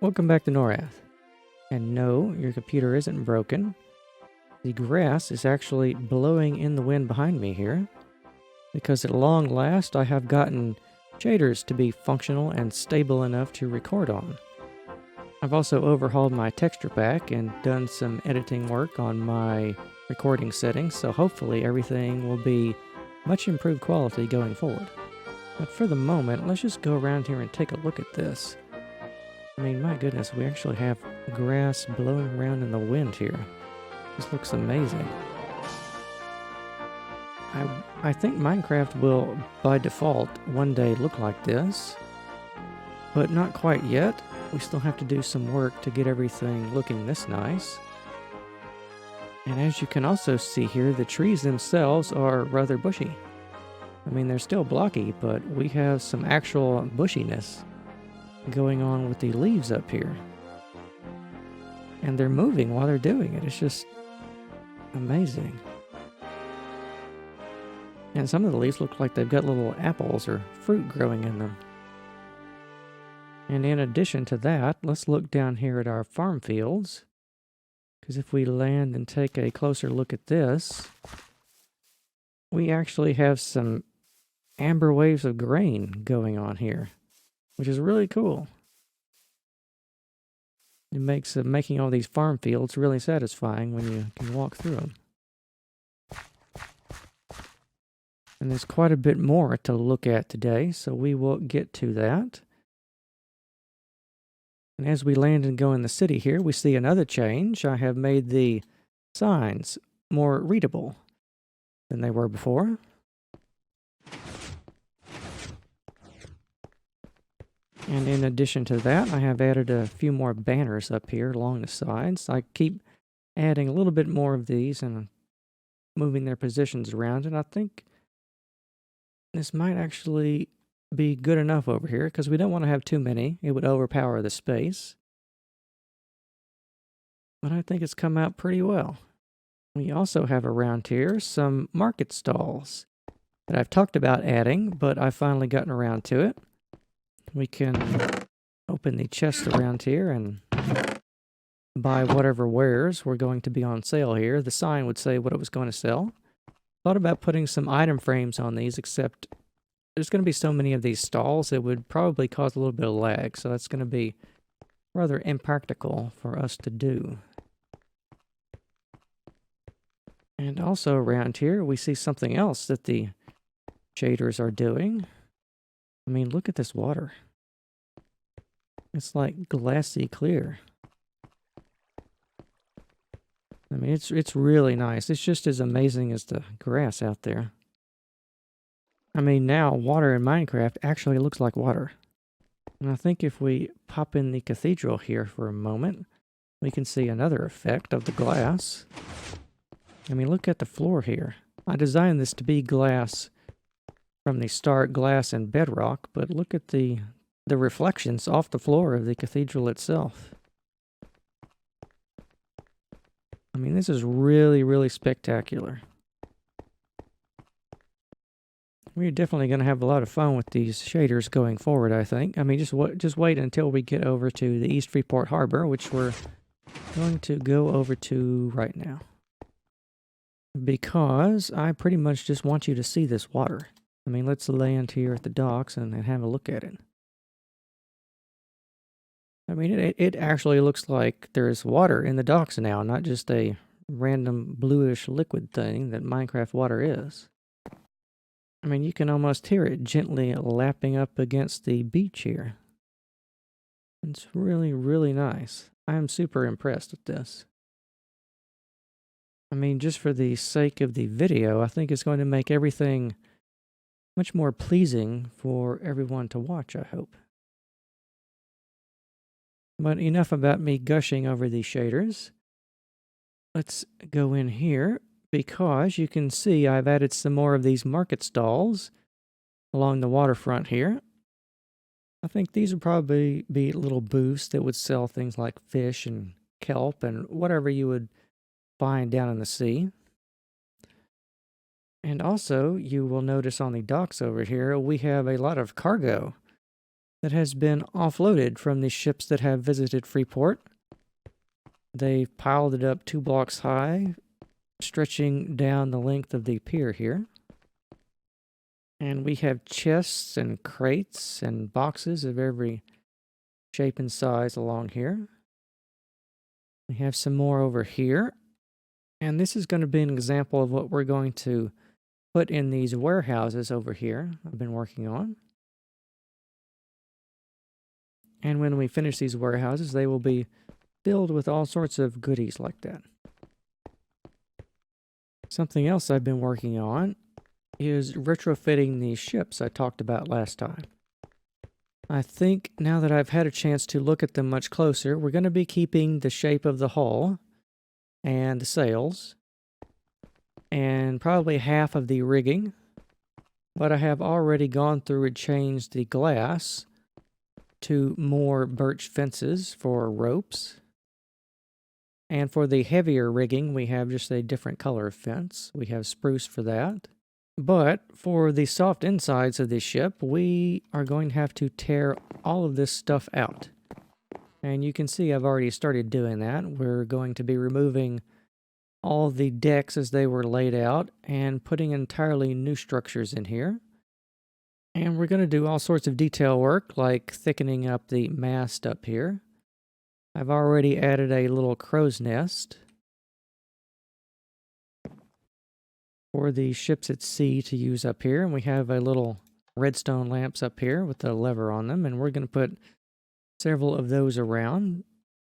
Welcome back to Norrath. And no, your computer isn't broken. The grass is actually blowing in the wind behind me here, because at long last I have gotten shaders to be functional and stable enough to record on. I've also overhauled my texture pack and done some editing work on my recording settings, so hopefully everything will be much improved quality going forward. But for the moment, let's just go around here and take a look at this. I mean, my goodness, we actually have grass blowing around in the wind here. This looks amazing. I think Minecraft will, by default, one day look like this. But not quite yet. We still have to do some work to get everything looking this nice. And as you can also see here, the trees themselves are rather bushy. I mean, they're still blocky, but we have some actual bushiness going on with the leaves up here. And they're moving while they're doing it. It's just amazing. And some of the leaves look like they've got little apples or fruit growing in them. And in addition to that, let's look down here at our farm fields. Because if we land and take a closer look at this, we actually have some amber waves of grain going on here, which is really cool. It makes making all these farm fields really satisfying when you can walk through them. And there's quite a bit more to look at today, so we will get to that. And as we land and go in the city here, we see another change. I have made the signs more readable than they were before. And in addition to that, I have added a few more banners up here along the sides. I keep adding a little bit more of these and moving their positions around, and I think this might actually be good enough over here, because we don't want to have too many. It would overpower the space. But I think it's come out pretty well. We also have around here some market stalls that I've talked about adding, but I've finally gotten around to it. We can open the chest around here and buy whatever wares were going to be on sale here. The sign would say what it was going to sell. Thought about putting some item frames on these, except there's going to be so many of these stalls, it would probably cause a little bit of lag, so that's going to be rather impractical for us to do. And also around here, we see something else that the shaders are doing. I mean, look at this water. It's like glassy clear. I mean, it's really nice. It's just as amazing as the grass out there. I mean, now water in Minecraft actually looks like water. And I think if we pop in the cathedral here for a moment, we can see another effect of the glass. I mean, look at the floor here. I designed this to be glass from the start, glass and bedrock, but look at the reflections off the floor of the cathedral itself. I mean, this is really, really spectacular. We're definitely going to have a lot of fun with these shaders going forward, I think. I mean, just wait until we get over to the East Freeport Harbor, which we're going to go over to right now. Because I pretty much just want you to see this water. I mean, let's land here at the docks and have a look at it. I mean, it actually looks like there's water in the docks now, not just a random bluish liquid thing that Minecraft water is. I mean, you can almost hear it gently lapping up against the beach here. It's really, really nice. I am super impressed with this. I mean, just for the sake of the video, I think it's going to make everything much more pleasing for everyone to watch, I hope. But enough about me gushing over these shaders. Let's go in here, because you can see I've added some more of these market stalls along the waterfront here. I think these would probably be little booths that would sell things like fish and kelp and whatever you would find down in the sea. And also, you will notice on the docks over here, we have a lot of cargo that has been offloaded from the ships that have visited Freeport. They've piled it up 2 blocks high, stretching down the length of the pier here. And we have chests and crates and boxes of every shape and size along here. We have some more over here. And this is going to be an example of what we're going to put in these warehouses over here I've been working on. And when we finish these warehouses, they will be filled with all sorts of goodies like that. Something else I've been working on is retrofitting these ships I talked about last time. I think now that I've had a chance to look at them much closer, we're going to be keeping the shape of the hull and the sails and probably half of the rigging, but I have already gone through and changed the glass to more birch fences for ropes. And for the heavier rigging, we have just a different color of fence. We have spruce for that. But for the soft insides of this ship, we are going to have to tear all of this stuff out. And you can see I've already started doing that. We're going to be removing all the decks as they were laid out and putting entirely new structures in here. And we're going to do all sorts of detail work, like thickening up the mast up here. I've already added a little crow's nest for the ships at sea to use up here. And we have a little redstone lamps up here with a lever on them. And we're going to put several of those around.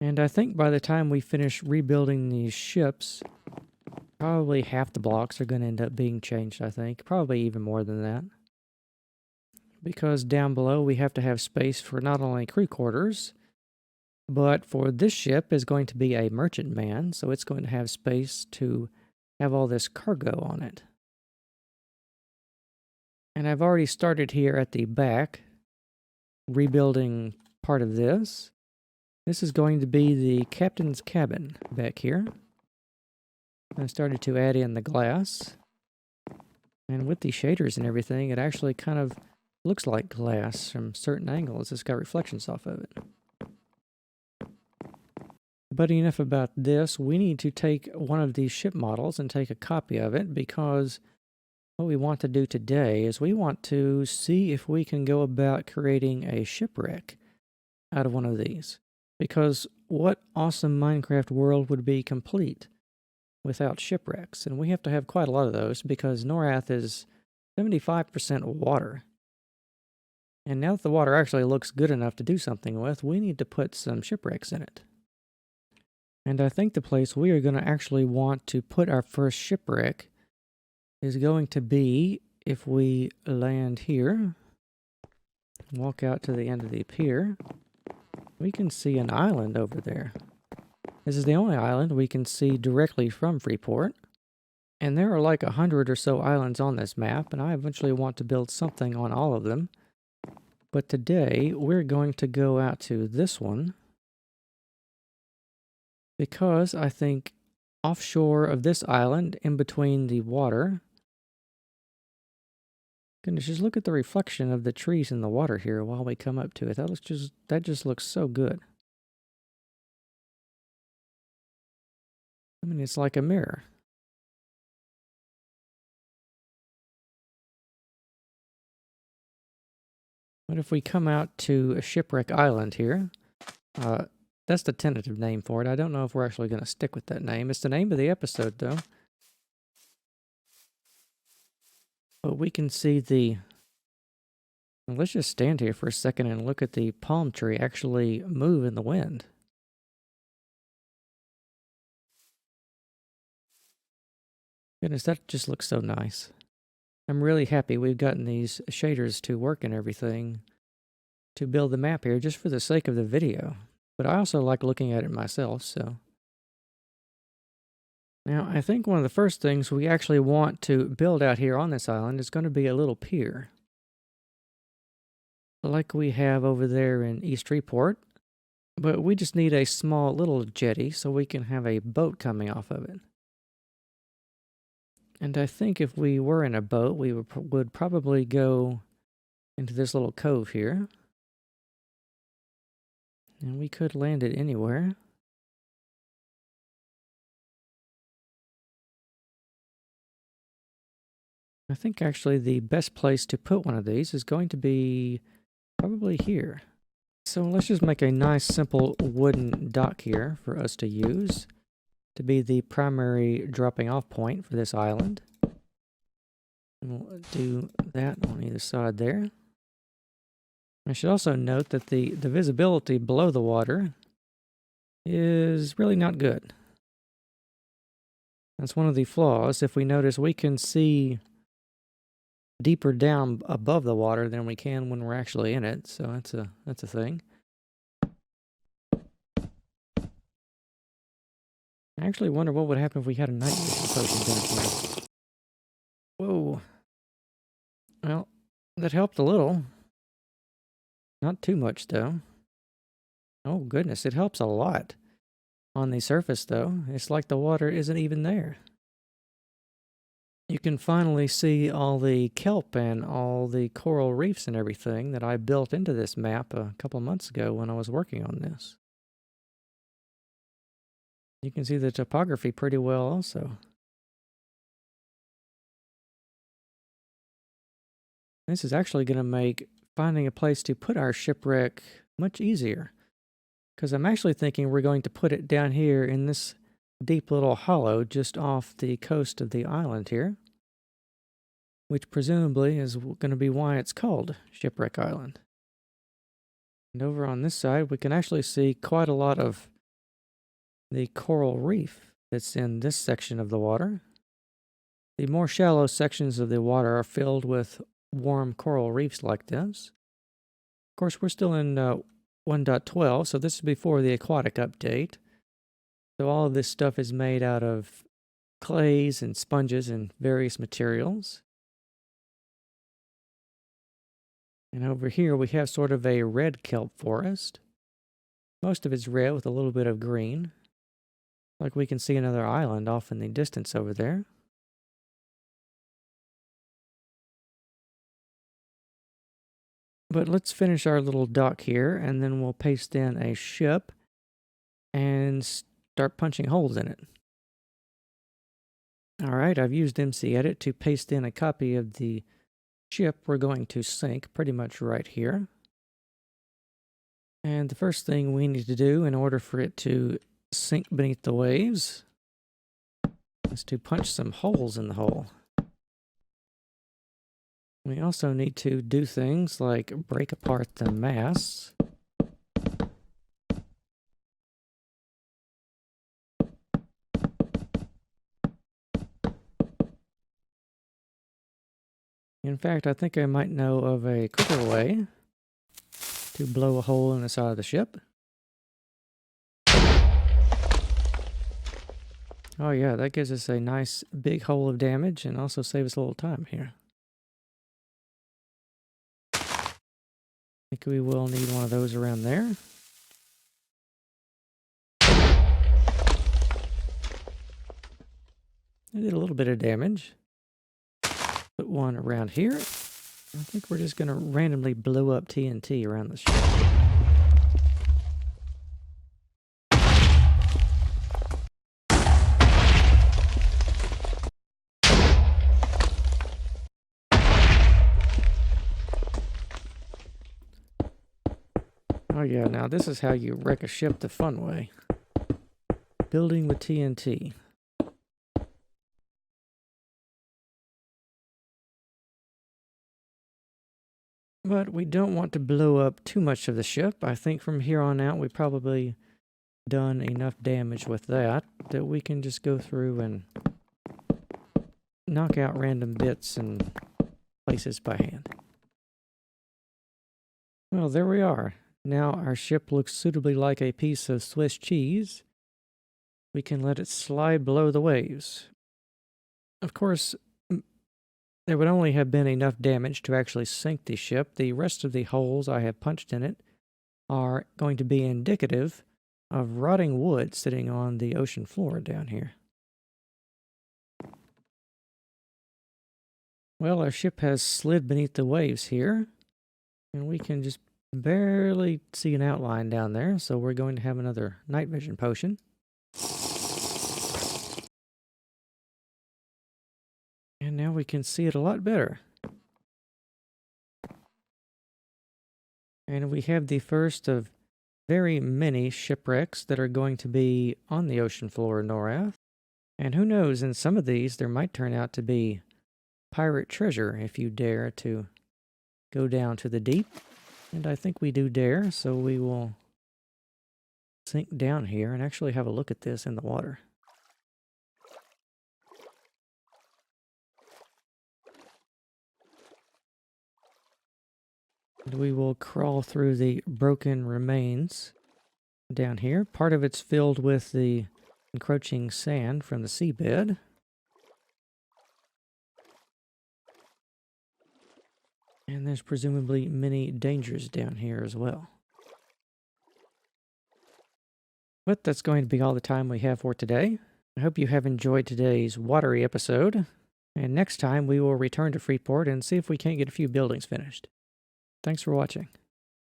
And I think by the time we finish rebuilding these ships, probably half the blocks are going to end up being changed, I think. Probably even more than that. Because down below we have to have space for not only crew quarters, but for this ship is going to be a merchantman, so it's going to have space to have all this cargo on it. And I've already started here at the back, rebuilding part of this. This is going to be the captain's cabin back here. I started to add in the glass. And with the shaders and everything, it actually kind of looks like glass from certain angles. It's got reflections off of it. But enough about this. We need to take one of these ship models and take a copy of it, because what we want to do today is we want to see if we can go about creating a shipwreck out of one of these. Because what awesome Minecraft world would be complete without shipwrecks? And we have to have quite a lot of those, because Norrath is 75% water. And now that the water actually looks good enough to do something with, we need to put some shipwrecks in it. And I think the place we are going to actually want to put our first shipwreck is going to be, if we land here, walk out to the end of the pier, we can see an island over there. This is the only island we can see directly from Freeport. And there are like 100 or so islands on this map, and I eventually want to build something on all of them. But today, we're going to go out to this one, because I think offshore of this island, in between the water, goodness, just look at the reflection of the trees in the water here while we come up to it. That just looks so good. I mean, it's like a mirror. What if we come out to a Shipwreck Island here? That's the tentative name for it. I don't know if we're actually going to stick with that name. It's the name of the episode, though. But we can see the... Well, let's just stand here for a second and look at the palm tree actually move in the wind. Goodness, that just looks so nice. I'm really happy we've gotten these shaders to work and everything to build the map here just for the sake of the video. But I also like looking at it myself, so... Now, I think one of the first things we actually want to build out here on this island is going to be a little pier. Like we have over there in East Freeport. But we just need a small little jetty so we can have a boat coming off of it. And I think if we were in a boat, we would probably go into this little cove here. And we could land it anywhere. I think actually the best place to put one of these is going to be probably here. So let's just make a nice simple wooden dock here for us to use to be the primary dropping off point for this island. And we'll do that on either side there. I should also note that the visibility below the water is really not good. That's one of the flaws. If we notice, we can see deeper down above the water than we can when we're actually in it, so that's a thing. I actually wonder what would happen if we had a night vision potion down here. Whoa. Well, that helped a little. Not too much, though. Oh, goodness, it helps a lot. On the surface, though, it's like the water isn't even there. You can finally see all the kelp and all the coral reefs and everything that I built into this map a couple months ago when I was working on this. You can see the topography pretty well also. This is actually going to make finding a place to put our shipwreck much easier. Because I'm actually thinking we're going to put it down here in this deep little hollow just off the coast of the island here. Which presumably is going to be why it's called Shipwreck Island. And over on this side, we can actually see quite a lot of the coral reef that's in this section of the water. The more shallow sections of the water are filled with warm coral reefs like this. Of course, we're still in 1.12, so this is before the aquatic update. So all of this stuff is made out of clays and sponges and various materials. And over here we have sort of a red kelp forest. Most of it's red with a little bit of green. Like we can see another island off in the distance over there. But let's finish our little dock here, and then we'll paste in a ship and start punching holes in it. Alright, I've used MC Edit to paste in a copy of the ship we're going to sink pretty much right here. And the first thing we need to do in order for it to sink beneath the waves is to punch some holes in the hull. We also need to do things like break apart the masts. In fact, I think I might know of a quicker way to blow a hole in the side of the ship. Oh yeah, that gives us a nice big hole of damage and also saves us a little time here. I think we will need one of those around there. I did a little bit of damage. Put one around here. I think we're just going to randomly blow up TNT around the ship. Oh yeah, now this is how you wreck a ship the fun way. Building with TNT. But we don't want to blow up too much of the ship. I think from here on out we've probably done enough damage with that we can just go through and knock out random bits and places by hand. Well, there we are. Now our ship looks suitably like a piece of Swiss cheese. We can let it slide below the waves. Of course, there would only have been enough damage to actually sink the ship. The rest of the holes I have punched in it are going to be indicative of rotting wood sitting on the ocean floor down here. Well, our ship has slid beneath the waves here, and we can just Barely see an outline down there, so we're going to have another night vision potion. And now we can see it a lot better. And we have the first of very many shipwrecks that are going to be on the ocean floor of Norrath. And who knows, in some of these, there might turn out to be pirate treasure if you dare to go down to the deep. And I think we do dare, so we will sink down here and actually have a look at this in the water. And we will crawl through the broken remains down here. Part of it's filled with the encroaching sand from the seabed. And there's presumably many dangers down here as well. But that's going to be all the time we have for today. I hope you have enjoyed today's watery episode. And next time we will return to Freeport and see if we can't get a few buildings finished. Thanks for watching.